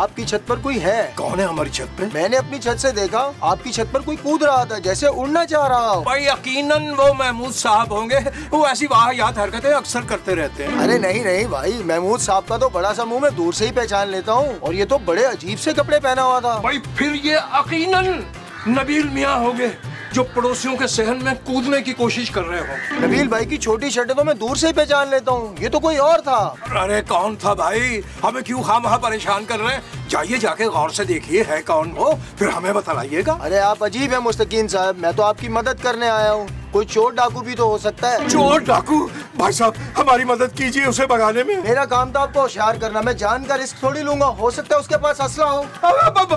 आपकी छत पर कोई है। कौन है हमारी छत पे? मैंने अपनी छत से देखा, आपकी छत पर कोई कूद रहा था जैसे उड़ना चाह रहा हो। भाई यकीनन वो महमूद साहब होंगे, वो ऐसी वाहियात हरकतें अक्सर करते रहते हैं। अरे नहीं नहीं भाई, महमूद साहब का तो बड़ा सा मुंह मैं दूर से ही पहचान लेता हूँ, और ये तो बड़े अजीब से कपड़े पहना हुआ था। भाई फिर ये यकीनन नबील मियाँ होंगे जो पड़ोसियों के सहन में कूदने की कोशिश कर रहे हो। नबील भाई की छोटी शर्टें तो मैं दूर से ही पहचान लेता हूँ, ये तो कोई और था। अरे कौन था भाई? हमें क्यों खामखा परेशान कर रहे हैं? जाइए जाके गौर से देखिए है कौन वो, फिर हमें बताइएगा। अरे आप अजीब है मुस्तकीम साहब, मैं तो आपकी मदद करने आया हूँ। कोई चोर डाकू भी तो हो सकता है। चोर डाकू? भाई साहब हमारी मदद कीजिए उसे भगाने में। मेरा काम था आपको होशियार करना, मैं जान का रिस्क थोड़ी लूंगा, हो सकता है उसके पास असला हो।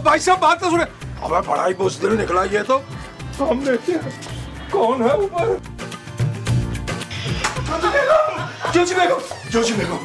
भाई साहब बात तो सुने। अब बड़ा ही बुज़दिल निकला ये तो। हम देखते हैं कौन है ऊपर। जोजी बेगम, जोजी बेगम,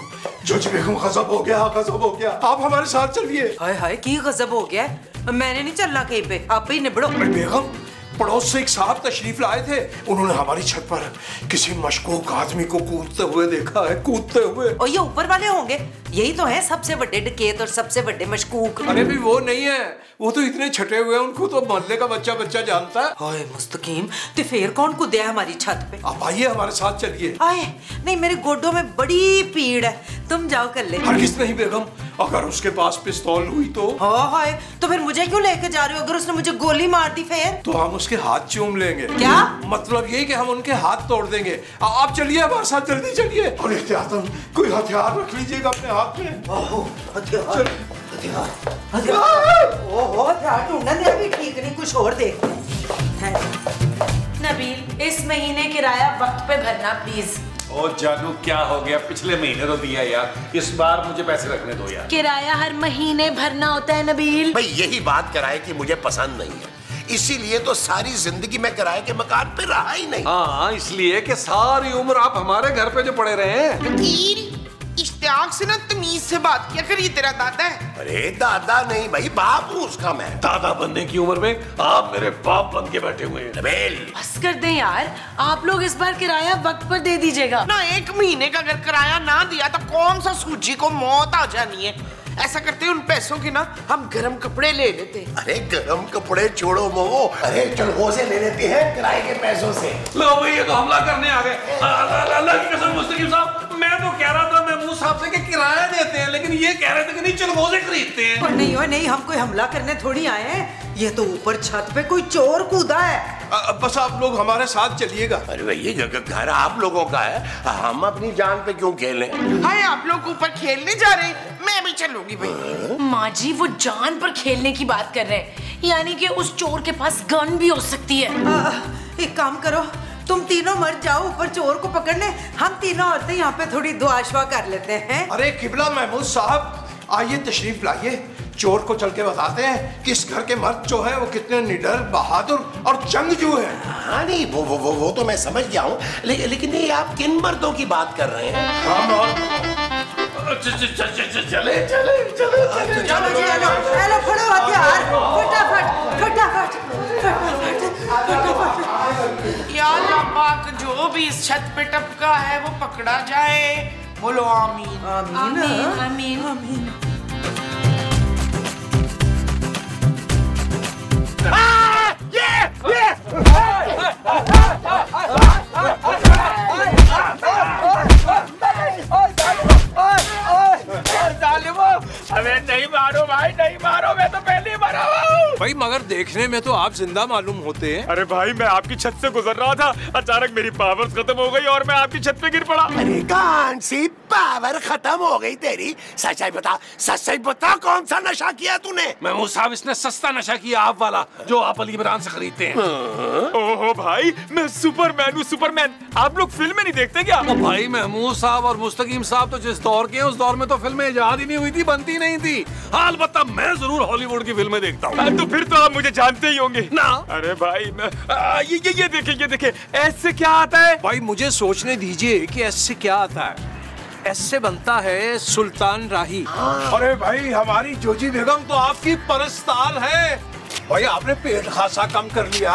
जोजी बेगम, गजब हो गया, गजब हो गया। आप हमारे साथ चलिए। हाय हाय की गजब हो गया है? मैंने नहीं चलना कहीं पे, आप ही निबड़ो। बेगम, पड़ोस से एक साहब तशरीफ लाए थे, उन्होंने हमारी छत पर किसी मशकूक आदमी को कूदते हुए देखा है, कूदते हुए। और ये ऊपर वाले होंगे, यही तो है सबसे बड़े डकैत और सबसे बड़े मशकूक। अरे भी वो नहीं है, वो तो इतने छटे हुए हैं, उनको तो मोहल्ले का बच्चा बच्चा जानता है। हाय मुस्तकीम, तो फिर कौन कूदे हमारी छत पे? आप आइए हमारे साथ चलिए। आए नहीं, मेरे गोडों में बड़ी पीड़ है, तुम जाओ कर ले। हरगिज़ नहीं बेगम, अगर उसके पास पिस्तौल हुई तो? हाय, तो फिर मुझे क्यों लेके जा रहे हो? अगर उसने मुझे गोली मार दी फिर? तो हम उसके हाथ चूम लेंगे। क्या मतलब ये कि हम उनके हाथ तोड़ देंगे। आप चलिए हमारे साथ, जल्दी चलिए। और एहतियातन कोई हथियार रख लीजिएगा अपने हाथ में। हथियार हथियार ढूंढना भी ठीक नहीं, कुछ और देखते हैं। नबील, इस महीने किराया वक्त पे भरना प्लीज। ओ जानू क्या हो गया? पिछले महीने तो दिया यार, इस बार मुझे पैसे रखने दो यार। किराया हर महीने भरना होता है नबील। भाई यही बात किराए की मुझे पसंद नहीं है, इसीलिए तो सारी जिंदगी मैं किराए के मकान पे रहा ही नहीं। हाँ, इसलिए कि सारी उम्र आप हमारे घर पे जो पड़े रहे हैं। इश्तियाक से ना तमीज से बात किया करिए, तेरा दादा है। अरे दादा नहीं भाई, बाप हूँ उसका मैं। दादा बनने की उम्र में आप मेरे बाप बन के बैठे हुए हैं। नबील बस कर दें यार, आप लोग इस बार किराया वक्त पर दे दीजिएगा ना। एक महीने का अगर किराया ना दिया तो कौन सा सूजी को मौत आ जानी है। ऐसा करते उन पैसों की ना हम गर्म कपड़े ले लेते। अरे गर्म कपड़े छोड़ो मोमो, अरे चलगोजे ले लेते हैं किराए के पैसों से। लो भाई, ये तो हमला करने आ गए। अल्लाह की कसम मुस्तकीम साहब, मैं तो कह रहा था महमूद साहब से कि किराया देते हैं, लेकिन ये कह रहे थे कि नहीं चलगोजे खरीदते हैं। और नहीं, और नहीं, हम कोई हमला करने थोड़ी आए हैं, ये तो ऊपर छत पे कोई चोर कूदा है। बस आप लोग हमारे साथ चलिएगा। अरे भैया घर आप लोगों का है, हम अपनी जान पे क्यों खेलें? हाय, आप लोग ऊपर खेलने जा रहे हैं, मैं भी चलूंगी भाई। माँ जी, वो जान पर खेलने की बात कर रहे हैं, यानी कि उस चोर के पास गन भी हो सकती है। एक काम करो, तुम तीनों मर जाओ ऊपर चोर को पकड़ने, हम तीनों औरतें यहाँ पे थोड़ी दुआ शुआ कर लेते हैं। अरे किबला महमूद साहब, आइए तशरीफ लाइए, चोर को चल के बताते हैं कि इस घर के मर्द जो है वो कितने निडर, बहादुर और जंगजू है। हाँ नहीं, वो तो मैं समझ गया हूँ, लेकिन ये आप किन मर्दों की बात कर रहे हैं? हम और चले चले चले चलो फड़ो हथियार, फटाफट फटाफट फटाफट। या अल्लाह पाक, जो भी इस छत पे टपका है वो पकड़ा जाए। बोलो आमीन आमीन आमीन आमीन। अरे नहीं मारो भाई, नहीं मारो, मैं तो पहले ही मरा हूँ। भाई मगर देखने में तो आप जिंदा मालूम होते हैं। अरे भाई, मैं आपकी छत से गुजर रहा था, अचानक मेरी पावर्स खत्म हो गई और मैं आपकी छत पे गिर पड़ा। अरे कौन सी पावर खत्म हो गई तेरी? सच्चाई बता, सच्चाई बता, कौन सा नशा किया तूने? महमूद साहब, इसने सस्ता नशा किया आप वाला, जो आप अली इमरान से खरीदते हैं। ओहो भाई, मैं सुपरमैन हूँ, सुपरमैन। आप लोग फिल्में नहीं देखते क्या? ओ भाई, महमूद साहब और मुस्तकीम साहब तो जिस दौर के हैं, उस दौर में तो फिल्में इजाद ही नहीं हुई थी, बनती नहीं थी। हाँ, अलबत्ता मैं जरूर हॉलीवुड की फिल्में देखता हूँ। तो फिर तो आप मुझे जानते ही होंगे ना। अरे भाई, ये देखे ऐसे क्या आता है? भाई मुझे सोचने दीजिए कि ऐसे क्या आता है। ऐसे बनता है सुल्तान राही। अरे भाई, हमारी जोजी बेगम तो आपकी परस्तार है। भाई आपने पेट खासा कम कर लिया,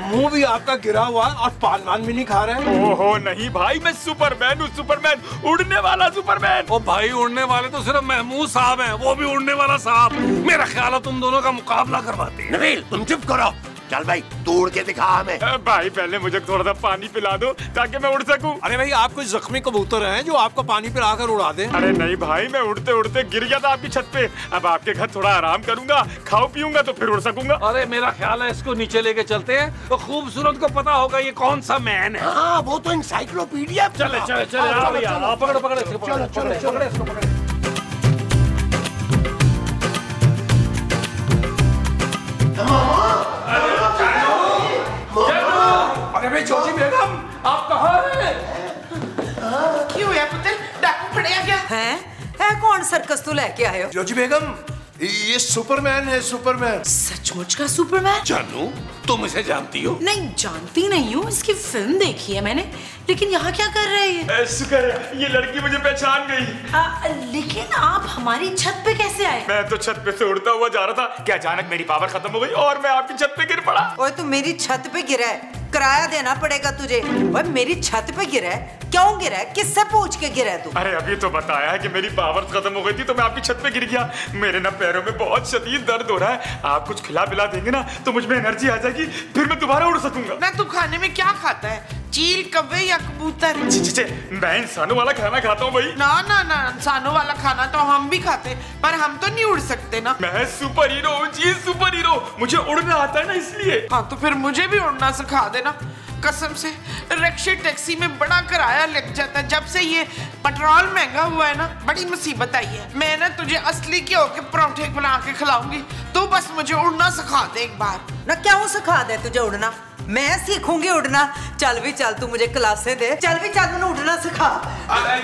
मुंह भी आपका गिरा हुआ और पान भी नहीं खा रहे। ओहो नहीं भाई, मैं सुपरमैन हूँ, सुपरमैन, उड़ने वाला सुपरमैन। ओ भाई उड़ने वाले तो सिर्फ महमूद साहब हैं, वो भी उड़ने वाला साहब। मेरा ख्याल है तुम दोनों का मुकाबला करवाते हैं। नबील तुम चुप करो, चल भाई तू उड़ के दिखा हमें। भाई पहले मुझे थोड़ा सा पानी पिला दो ताकि मैं उड़ सकूं। अरे भाई आप कोई जख्मी कबूतर हैं जो आपको पानी पिलाकर उड़ा दें? अरे नहीं भाई, मैं उड़ते उड़ते गिर गया था आपकी छत पे। अब आपके घर थोड़ा आराम करूंगा, खाओ पीऊंगा तो फिर उड़ सकूंगा। अरे मेरा ख्याल है इसको नीचे लेके चलते हैं, तो खूबसूरत को पता होगा ये कौन सा मैन है। हाँ वो तो इंसाइक्लोपीडिया। चले चले चले, आओ भैया, पकड़ो पकड़ो इसको, पकड़ो पकड़ो इसको, पकड़ो। अरे भाई जोजी बेगम आप कहाँ हैं? क्यों है पुत्र, डाकू पड़े क्या? है कौन सर्कस तू लेके आए हो? जोजी बेगम ये सुपरमैन है, सुपरमैन। सचमुच का सुपरमैन? जानू तुम इसे जानती हो? नहीं जानती नहीं हूँ, इसकी फिल्म देखी है मैंने, लेकिन यहाँ क्या कर रहे हैं? शुक्र है ये लड़की मुझे पहचान गई। लेकिन आप हमारी छत पे कैसे आए? मैं तो छत पे से उड़ता हुआ जा रहा था कि अचानक मेरी पावर खत्म हो गई और मैं आपकी छत पे गिर पड़ा। ओए तू मेरी छत पे गिरा है, किराया देना पड़ेगा तुझे। ओए मेरी छत पे गिरा है, क्यों गिरा है, किससे पूछ के गिरा है तू? अरे अभी तो बताया है कि मेरी पावर खत्म हो गई थी तो मैं आपकी छत पे गिर गया। मेरे ना पैरों में बहुत शदीद दर्द हो रहा है, आप कुछ खिला पिला देंगे ना तो मुझ में एनर्जी आ जाएगी, फिर मैं दोबारा उड़ सकूंगा। ना तू खाने में क्या खाता है, चील, कव्वे या कबूतर? मैं इंसानों वाला खाना खाता हूँ भाई। ना ना ना, इंसानों वाला खाना तो हम भी खाते हैं, पर हम तो नहीं उड़ सकते ना। मैं सुपर हीरो हूँ जी, सुपर हीरो, मुझे उड़ना आता है ना इसलिए। हाँ तो फिर मुझे भी उड़ना सिखा देना। कसम से रिक्शे टैक्सी में बड़ा किराया लग जाता है, जब से ये पेट्रोल महंगा हुआ है ना, बड़ी मुसीबत आई है। मैं ना तुझे असली के होके परोठे बना के खिलाऊंगी, तू बस मुझे उड़ना सिखा दे एक बार। ना क्यों सिखा दे तुझे उड़ना, मैं सीखूंगी उड़ना। चल भी चल, तू मुझे क्लासें दे, चल भी चल, मैंने उड़ना सिखा।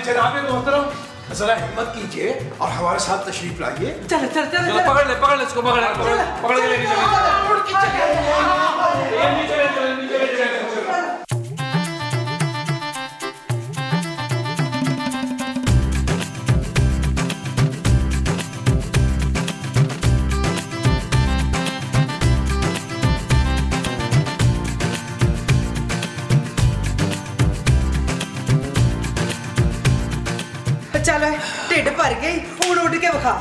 जनाब मोहतरम जरा हिम्मत कीजिए और हमारे साथ तशरीफ लाइए। चल चल चल चलो पकड़ ले इसको, पकड़ के लेके चलो। उड़ के चल ढिड भर गई, उड़ उड़ के बखा।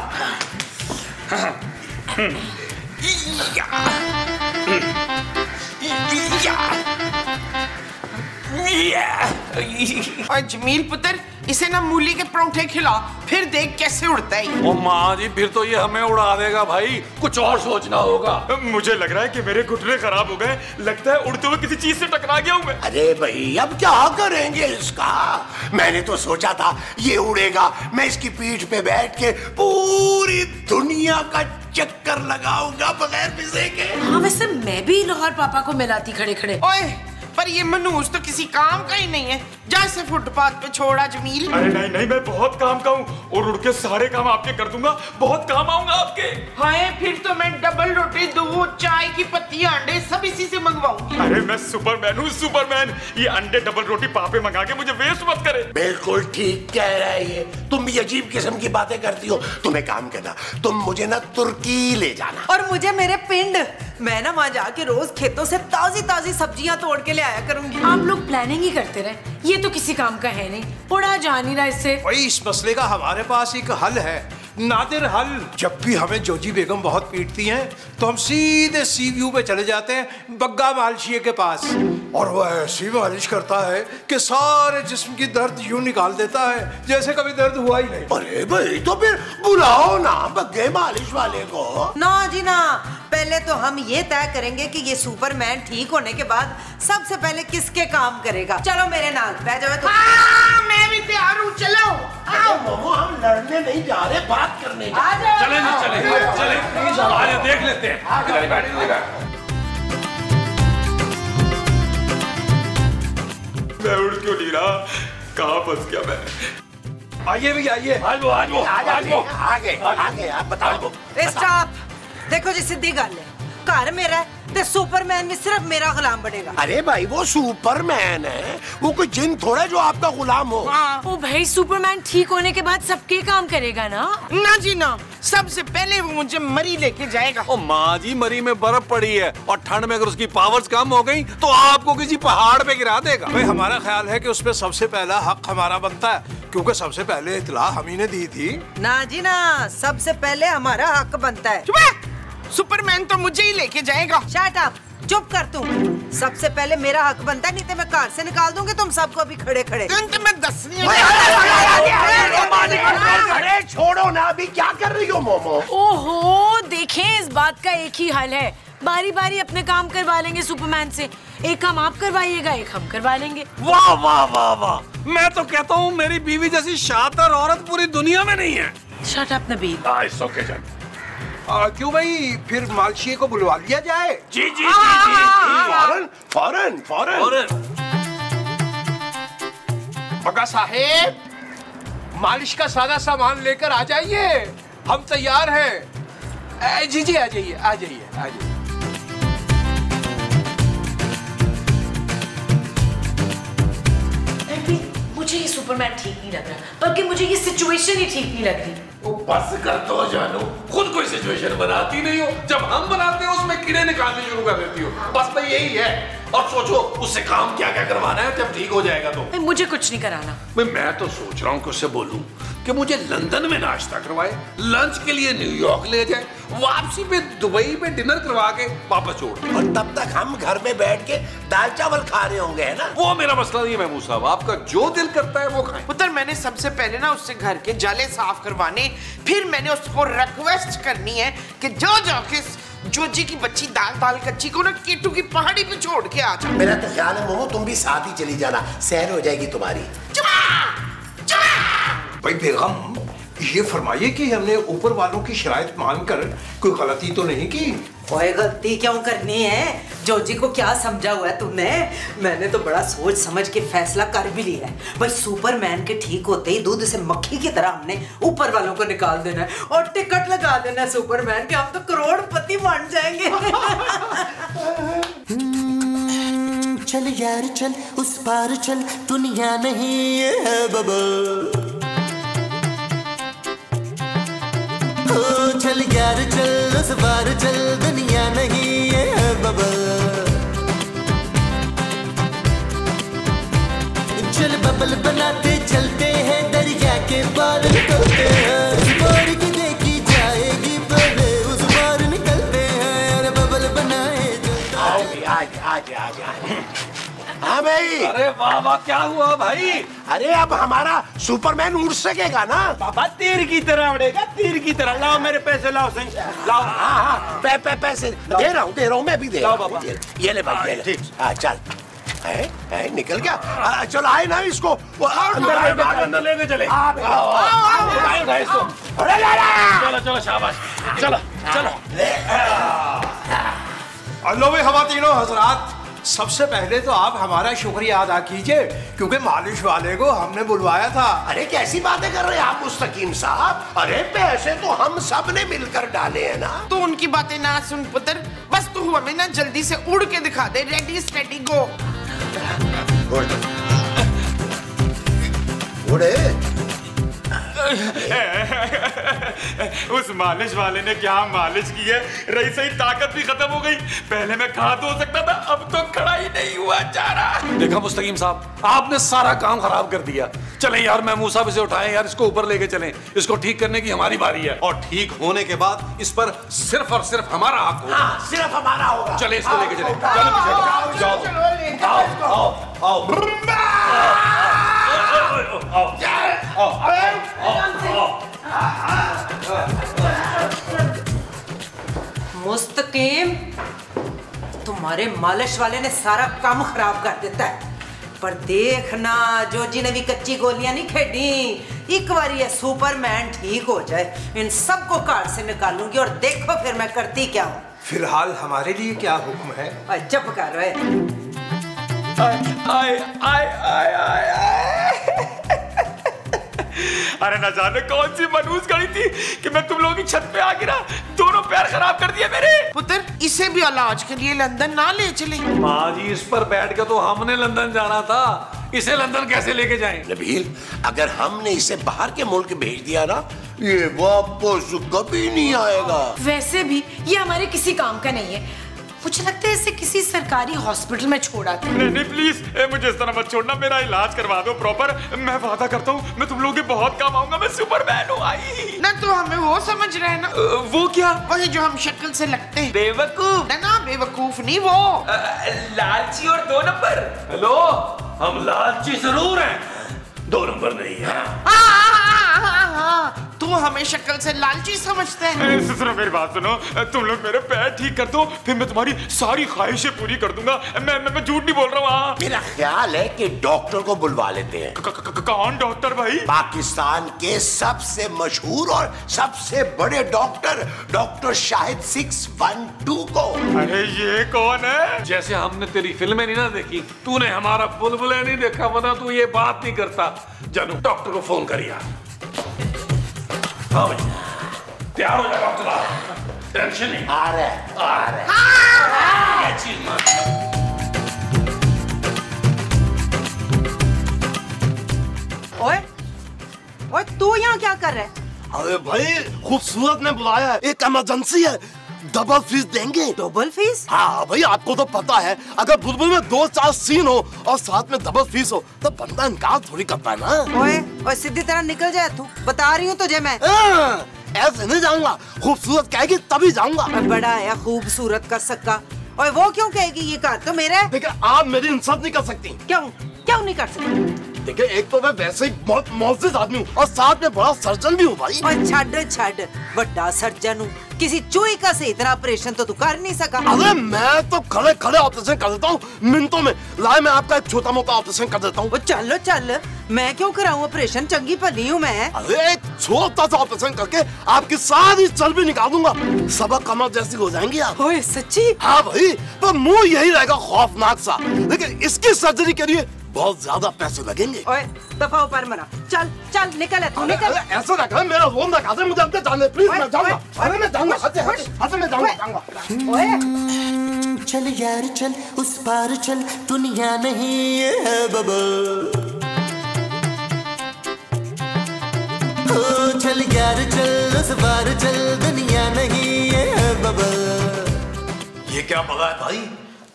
और जमील पुत्र इसे ना मूली के परोठे खिला, फिर देख कैसे उड़ता है। ओ माँ जी फिर तो ये हमें उड़ा देगा भाई, कुछ और सोचना होगा। मुझे लग रहा है कि मेरे घुटने खराब हो गए, लगता है उड़ते हुए किसी चीज से टकरा गया हूँ मैं। अरे भाई अब क्या करेंगे इसका? मैंने तो सोचा था ये उड़ेगा, मैं इसकी पीठ पे बैठ के पूरी दुनिया का चक्कर लगाऊंगा बगैर विज़े के। हाँ वैसे मैं भी लाहौर पापा को मिलाती खड़े खड़े। ओए पर ये मनूस तो किसी काम का ही नहीं है, जैसे फुटपाथ पे छोड़ा जमील। अरे नहीं नहीं, मैं बहुत काम का हूँ और उड़ के सारे काम आपके कर दूंगा, बहुत काम आऊंगा आपके। हाय फिर तो मैं डबल रोटी, दूध, चाय की पत्ती, अंडे सब इसी से मंगवाऊंगी। अरे मैं सुपरमैन हूँ, सुपरमैन। ये अंडे डबल रोटी पापे मंगा के मुझे वेस्ट मत करे। बिल्कुल ठीक कह रहा है ये, तुम भी अजीब किस्म की बातें करती हो। तुम एक काम करना, तुम मुझे ना तुर्की ले जाना और मुझे मेरे पिंड। मैं ना वहाँ जाके रोज खेतों से ताजी ताजी सब्जियां तोड़ के ले आया करूंगी। आप लोग प्लानिंग ही करते रहे, ये तो किसी काम का है नहीं, उड़ा जा नहीं रहा इससे। भाई इस मसले का हमारे पास एक हल है, नादिर हल। जब भी हमें जोजी बेगम बहुत पीटती हैं तो हम सीधे सी व्यू पे चले जाते हैं बग्गा मालशिए के पास, और वो ऐसी मालिश करता है कि सारे जिस्म की दर्द यूं निकाल देता है जैसे कभी दर्द हुआ ही नहीं। अरे भाई तो फिर बुलाओ ना बग्गे मालिश वाले को। ना जी ना, पहले तो हम ये तय करेंगे कि ये सुपरमैन ठीक होने के बाद सबसे पहले किसके काम करेगा। चलो मेरे नाल बैठ जाओ। तो मैं भी तैयार हूँ, चलो। अरे मोमो हम लड़ने नहीं जा रहे, बात करने जा रहे। चले आया देख लेते हैं। इधर बैठ। मैं उड़ क्यों नहीं रहा, कहाँ फंस गया मैं? आइए भी आइए। आगे आप बताओ। स्टॉप। देखो जी सीधी गल है, घर मेरा है ते सुपरमैन भी सिर्फ मेरा गुलाम बनेगा। अरे भाई वो सुपरमैन है, वो कोई जिन थोड़ा जो आपका गुलाम हो। ओ भाई सुपरमैन ठीक होने के बाद सबके काम करेगा ना? ना जी ना, सबसे पहले वो मुझे मरी लेके जाएगा। ओ माँ जी, मरी में बर्फ पड़ी है और ठंड में अगर उसकी पावर्स कम हो गई तो आपको किसी पहाड़ पे गिरा देगा। भाई हमारा ख्याल है कि उसमें सबसे पहला हक हमारा बनता है, क्योंकि सबसे पहले इतला हम ही ने दी थी। ना जी ना, सबसे पहले हमारा हक बनता है। सुपरमैन तो मुझे ही लेके जाएगा। शट अप, चुप कर तू। सबसे पहले मेरा हक बनता है, नहीं तो मैं कार से निकाल दूंगी तुम सबको भी खड़े खड़े। मैं दस नहीं। अरे छोड़ो ना, अभी क्या कर रही हो मोमो? ओहो, देखें इस बात का एक ही हल है, बारी बारी अपने काम करवा लेंगे सुपरमैन से। एक काम आप करवाइएगा, एक हम करवा लेंगे। वाह वाह वाह वाह, मैं तो कहता हूँ मेरी बीवी जैसी शातिर औरत पूरी दुनिया में नहीं है। Shut up Nabeel. क्यों भाई, फिर मालशीए को बुलवा लिया जाए? जी जी जी जी, फौरन फौरन फौरन। बगा साहेब, मालिश का सारा सामान लेकर आ जाइए, हम तैयार हैं। जी जी, आ जाइए आ जाइए आ जाइए। मुझे ये सुपरमैन ठीक नहीं लग रहा, बल्कि मुझे ये सिचुएशन ही ठीक नहीं लग रही। वो बस कर दो जानू, खुद कोई सिचुएशन बनाती नहीं हो, जब हम बनाते हो उसमें कीड़े निकालने शुरू कर देती हो। बस तो यही है, और सोचो उससे काम क्या क्या करवाना है जब ठीक हो जाएगा तो। मुझे कुछ नहीं कराना। मैं तो सोच रहा हूँ कि उससे बोलूं कि मुझे लंदन में नाश्ता करवाए, लंच के लिए न्यूयॉर्क ले जाए, वापसी पे दुबई में डिनर करवा के वापस छोड़ दे। और तब तक हम घर में बैठ के दाल चावल खा रहे होंगे, है ना? वो मेरा मसला नहीं है महमूद साहब, आपका जो दिल करता है वो खाएं। पुत्र, मैंने सबसे पहले ना उससे घर के जाले साफ करवाने, फिर मैंने उसको रिक्वेस्ट करनी है कि जो जोजी की बच्ची दाल कच्ची को ना केटू की पहाड़ी पे छोड़ के आ जा। मेरा तो ख्याल है मोमो तुम भी साथ ही चली जाना, सैर हो जाएगी तुम्हारी। भाई बेगम, ये फरमाइए कि हमने ऊपर वालों की शराइत मानकर कोई गलती तो नहीं की? कोई गलती क्यों करनी है? जोजी को क्या समझा हुआ है तुमने? मैंने तो बड़ा सोच समझ के फैसला कर भी लिया है। भाई सुपरमैन के ठीक होते ही दूध से मक्खी की तरह हमने ऊपर वालों को निकाल देना है और टिकट लगा देना है सुपरमैन के, हम तो करोड़पति बन जाएंगे। चल यार चल, उस पार चल, दुनिया नहीं है बबल। चल यार चल, उस पार चल, दुनिया नहीं है बबल। चल बबल बनाते चलते हैं, दरिया के पार निकलते हैं। उस पार की देखी जाएगी पहले, उस पार निकलते हैं। अरे बबल बनाए हाँ भाई। अरे वाह वाह, क्या हुआ भाई? अरे अब हमारा सुपरमैन उड़ सकेगा ना? बाबा तीर की तरह उड़ेगा, तीर की तरह। लाओ मेरे पैसे, लाओ सही, लाओ। हाँ पैसे दे रहा हूँ, मैं भी दे रहा हूँ। ये ले भाई, ये ले। हाँ चल, है निकल गया। चलो आए ना इसको अंदर लेके चले। चलो चलो, शाबाश, चलो चलो। अल्लाह में खवातीनो हजरात, सबसे पहले तो आप हमारा शुक्रिया अदा कीजिए, क्योंकि मालिश वाले को हमने बुलवाया था। अरे कैसी बातें कर रहे हैं आप मुस्तकीम साहब? अरे पैसे तो हम सब ने मिलकर डाले हैं ना। तू उनकी बातें ना सुन पुत्र, बस तू हमें ना जल्दी से उड़ के दिखा दे। रेडी स्टेडी गो। उड़े। उस मालिश वाले ने क्या मालिश की है, रही सही ताकत भी खत्म हो गई। पहले मैं खड़ा तो हो सकता था, अब तो खड़ा ही नहीं हुआ जा रहा। देखा मुस्तकीम साहब, आपने सारा काम खराब कर दिया। चलें यार महमूद साहब, इसे उठाएं यार, इसको ऊपर लेके चलें। इसको ठीक करने की हमारी बारी है, और ठीक होने के बाद इस पर सिर्फ और सिर्फ हमारा हक होगा। हाँ, सिर्फ हमारा होगा। चले इसको लेके चले। चलो पीछे जाओ, आओ। मुस्तकीम, तुम्हारे मालिश वाले ने सारा काम खराब कर देता है। पर देखना, जोजी ने भी कच्ची गोलियां नहीं खेडी। एक बार ये सुपरमैन ठीक हो जाए, इन सबको कार से निकालूंगी और देखो फिर मैं करती क्या हूँ। फिलहाल हमारे लिए क्या हुक्म है? अजब कर रहे। अरे न जाने कौन सी मनहूस गई थी कि मैं तुम लोगों की छत पे आ गिरा, दोनों पैर खराब कर दिए मेरे। पुत्र, इसे भी इलाज के लिए लंदन ना ले चले? माँ जी, इस पर बैठ के तो हमने लंदन जाना था, इसे लंदन कैसे लेके जाएं? नबील, अगर हमने इसे बाहर के मुल्क भेज दिया ना ये वापस कभी नहीं आएगा। वैसे भी ये हमारे किसी काम का नहीं है। मुझे लगता है इसे किसी सरकारी हॉस्पिटल में छोड़ आते हैं। नहीं प्लीज मुझे इस तरह मत छोड़ना, मेरा इलाज करवा दो प्रॉपर। मैं वादा करता हूँ मैं तुम लोगों के बहुत काम आऊंगा। मैं सुपरमैन हूँ। आई ना तो हमें वो समझ रहे हैं ना। वो क्या? वही जो हम शक्ल से लगते हैं। बेवकूफ ना बेवकूफ नहीं, वो लालची और 2 नंबर। हेलो, हम लालची जरूर हैं, 2 नंबर नहीं है। तू हमें शक्ल से लालची समझते हैं। सुनो मेरी बात सुनो, तुम लोग मेरे पैर ठीक कर दो, फिर मैं तुम्हारी सारी ख्वाहिशें पूरी कर दूंगा। मैं झूठ नहीं बोल रहा हूँ। मेरा ख्याल है कि डॉक्टर को बुलवा लेते हैं। कौन डॉक्टर भाई? पाकिस्तान के सबसे मशहूर और सबसे बड़े डॉक्टर, डॉक्टर शाहिद 612 को। अरे ये कौन है? जैसे हमने तेरी फिल्में नहीं ना देखी, तूने हमारा बुलबुले नहीं देखा, वरना तू ये बात नहीं करता। जानू डॉक्टर को फोन करिए। हाँ भाई, तैयार हो जा डॉक्टर, टेंशन नहीं। आ रहे ये चीज मत। ओए तू यहाँ क्या कर रहा है? अरे भाई खूबसूरत ने बुलाया है, एक इमरजेंसी है, डबल फीस देंगे। Double fees? हाँ भाई आपको तो पता है, अगर बुलबुल में 2-4 सीन हो और साथ में डबल फीस हो तो बंदा इनकार थोड़ी करता है ना। ओए सीधी तरह निकल जाए तू, बता रही हूँ तुझे मैं। ऐसे नहीं जाऊंगा, खूबसूरत कहेगी तभी जाऊंगा। बड़ा है खूबसूरत का सक्का। और वो क्यों कहेगी? ये कर तो मेरा है। देखिए आप मेरी इंसल्ट नहीं कर सकती। क्यों नहीं कर सकती? देखिए एक तो मैं वैसे ही बहुत मौजूद आदमी हूँ और साथ में बड़ा सर्जन भी हूँ भाई। और छड़ बड़ा सर्जन हूँ, किसी चूही का से इतना ऑपरेशन तो तू कर नहीं सका। अरे मैं तो खड़े ऑपरेशन कर देता हूँ मिनटों में। लाए मैं आपका एक छोटा मोटा ऑपरेशन कर देता हूँ। चल मैं क्यों कराऊँ ऑपरेशन? चंगी भली हूँ मैं। अरे एक छोटा सा ऑपरेशन करके आपकी सारी चर्बी निकाल दूंगा, सबक कमर जैसी हो जाएंगी आप। ओए सच्ची? हाँ भाई, पर मुंह यही रहेगा खौफनाक सा, लेकिन इसकी सर्जरी के लिए बहुत ज्यादा पैसे लगेंगे। ओए दफा ऊपर मरा, चल निकल तू निकल। ऐसा ना कर, मेरा रोम दिखा दे, मुझे अंदर जाने प्लीज। मैं जाऊंगा, अरे मैं जाऊंगा, मैं जाऊंगा। चल यार चल उस पार चल, दुनिया नहीं है बबल। हो चल यार चल उस पार चल, दुनिया नहीं है बबल। ये क्या बगा है भाई?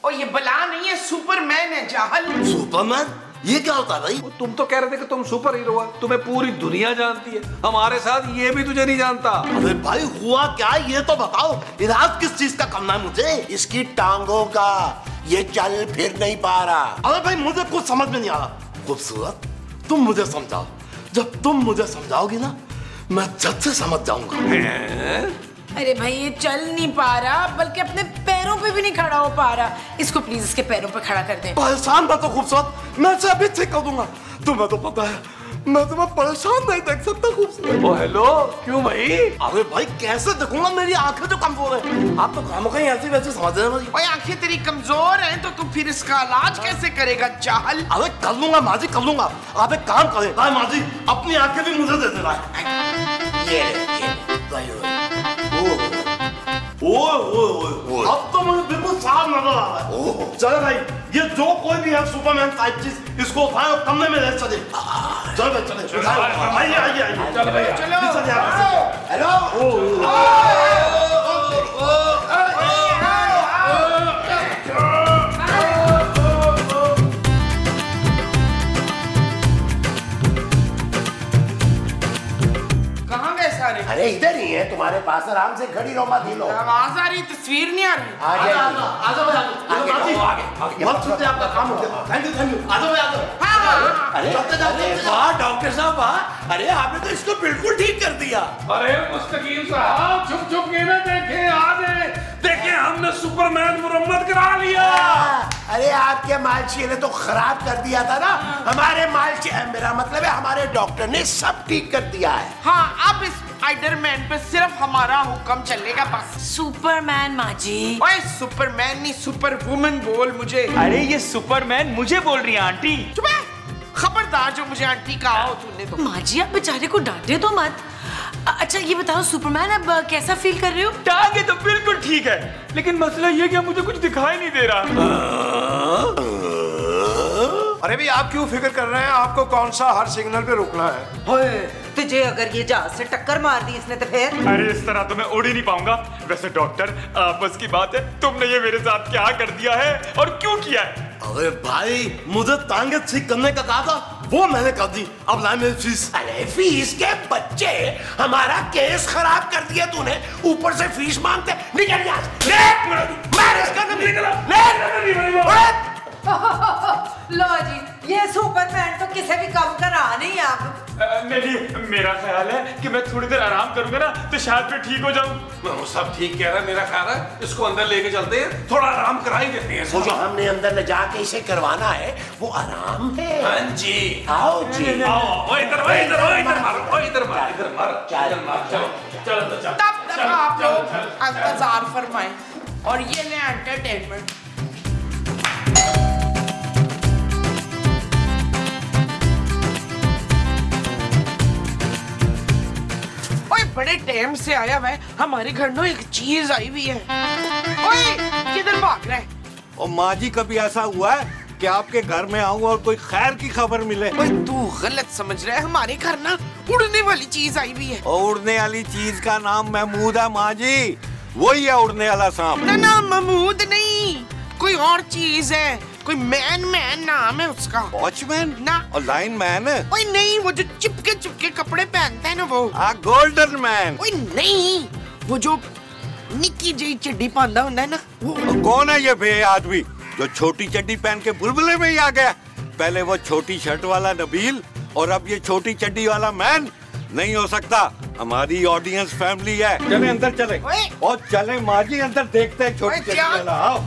और ये बला नहीं है, सुपरमैन है जाहल। सुपरमैन? ये क्या होता है भाई? तुम तो कह रहे थे कि तुम सुपर हीरो हो, तुम्हें पूरी दुनिया जानती है, हमारे साथ ये भी तुझे नहीं जानता। अरे भाई हुआ क्या ये तो बताओ, इलाज किस चीज का करना है मुझे? इसकी टांगों का, ये चल फिर नहीं पा रहा। अरे भाई मुझे कुछ समझ में नहीं आ रहा। खूबसूरत तुम मुझे समझाओ, जब तुम मुझे समझाओगी ना मैं झट से समझ जाऊंगा। अरे भाई ये चल नहीं पा रहा, बल्कि अपने पैरों पे भी नहीं खड़ा हो पा रहा। इसको प्लीज इसके पैरों पे खड़ा कर दे। परेशान मत हो खूबसूरत, मैं इसे अभी ठीक कर दूंगा। तुम्हें तो पता है मैं तुम्हें परेशान नहीं देख सकता खूबसूरत। ओ हेलो, क्यों भाई? अरे भाई कैसे देखूंगा, मेरी आंखें तो कमजोर है। आप तो काम कहीं ऐसी वैसे समझ रहे हैं। ओए आंखें तेरी कमजोर हैं तो तू फिर इसका इलाज कैसे करेगा जाहल? अरे कर लूंगा माँ जी, कर लूंगा। आप एक काम करें माँ जी, अपनी आंखें भी मुझे दे देना। अब तो मुझे बिल्कुल साफ नजर आ रहा है। चलो भाई, ये जो कोई भी है सुपरमैन टाइप चीज, इसको उठाए और कमरे में ले चले। चलो भाई चले, आइए चलो भाई हेलो। अरे इधर ही है तुम्हारे पास, आराम से खड़ी रहो, मत हिलो। आवाज आ रही, तस्वीर नहीं आ रही। आगे आपका काम हो गया। Thank you. अरे वाह डॉक्टर साहब वाह, अरे आपने तो इसको बिल्कुल ठीक कर दिया। अरे मुस्तकीम साहब, छुप के ना देखे, देखे हमने सुपरमैन मुरम्मत करा लिया। अरे आपके मालची ने तो खराब कर दिया था ना, हमारे मालची, मेरा मतलब है हमारे डॉक्टर ने सब ठीक कर दिया है। हाँ, अब इस स्पाइडरमैन पे सिर्फ हमारा हुक्म चलेगा बस। सुपरमैन माँ जी। ओए सुपरमैन नहीं, सुपर वुमन बोल मुझे। अरे ये सुपरमैन मुझे बोल रही है आंटी। चुप है, खबरदार जो मुझे आंटी कहा हो तूने तो। माँ जी आप बेचारे को डांटे तो मत। अच्छा ये बताओ सुपरमैन, अब कैसा फील कर रहे हो? टांगे तो बिल्कुल ठीक है, लेकिन मसला ये कि मुझे कुछ दिखाई नहीं दे रहा। अरे भाई आप क्यों फिक्र कर रहे हैं? आपको कौन सा हर सिग्नल पे रुकना है? ओए तुझे अगर ये जहाज से टक्कर मार दी इसने तो फिर? अरे इस तरह तो मैं उड़ ही नहीं पाऊंगा। वैसे डॉक्टर आपस की बात है, तुमने ये मेरे साथ क्या कर दिया है और क्यों किया है? अरे भाई मुझे टांगे ठीक करने का कहा था, वो मैंने कर दी। अब लाए मेरी फीस। अरे फीस के बच्चे, हमारा केस खराब कर दिया तूने, ऊपर से फीस मांगते। निकल यहाँ लो जी, ये सुपरमैन तो किसी भी काम का रहा नहीं अब। नहीं, मेरा ख्याल है कि मैं थोड़ी देर आराम करूंगा ना तो शायद मैं ठीक हो जाऊं। वो सब ठीक कह रहा है, मेरा ख्याल है इसको अंदर लेके चलते हैं, थोड़ा आराम करा ही देते हैं। वो जो हमने अंदर ले जाके इसे करवाना है वो आराम है। हाँ जी, आओ जी, आओ इधर मारो, इधर मारो, चलो। तब तक आप लोग इंतजार फरमाएं और ये ले एंटरटेनमेंट। बड़े टाइम से आया हुआ है, हमारे घर में एक चीज आई हुई है। ओए किधर भाग रहा है? और माँ जी कभी ऐसा हुआ है कि आपके घर में आऊं और कोई खैर की खबर मिले? ओए तू गलत समझ रहा है, हमारे घर ना उड़ने वाली चीज आई हुई है। और उड़ने वाली चीज का नाम महमूद है माँ जी, वही है उड़ने वाला सांप। ना महमूद नहीं, कोई और चीज है, कोई मैन नाम है उसका। वॉचमैन ना, और लाइन मैन है। ओए नहीं, वो जो चिपके कपड़े पहनता है ना वो। Golden man. ओए नहीं, वो जो निक्की जी चड्डी पहनता होता है ना वो। कौन है ये बे आदमी जो छोटी चड्डी पहन के बुलबुले में ही आ गया? पहले वो छोटी शर्ट वाला नबील और अब ये छोटी चड्डी वाला मैन। नहीं हो सकता, हमारी ऑडियंस फैमिली है। चले अंदर चले। और चले माँ जी अंदर देखते हैं छोटी चड्डी वाला। आओ।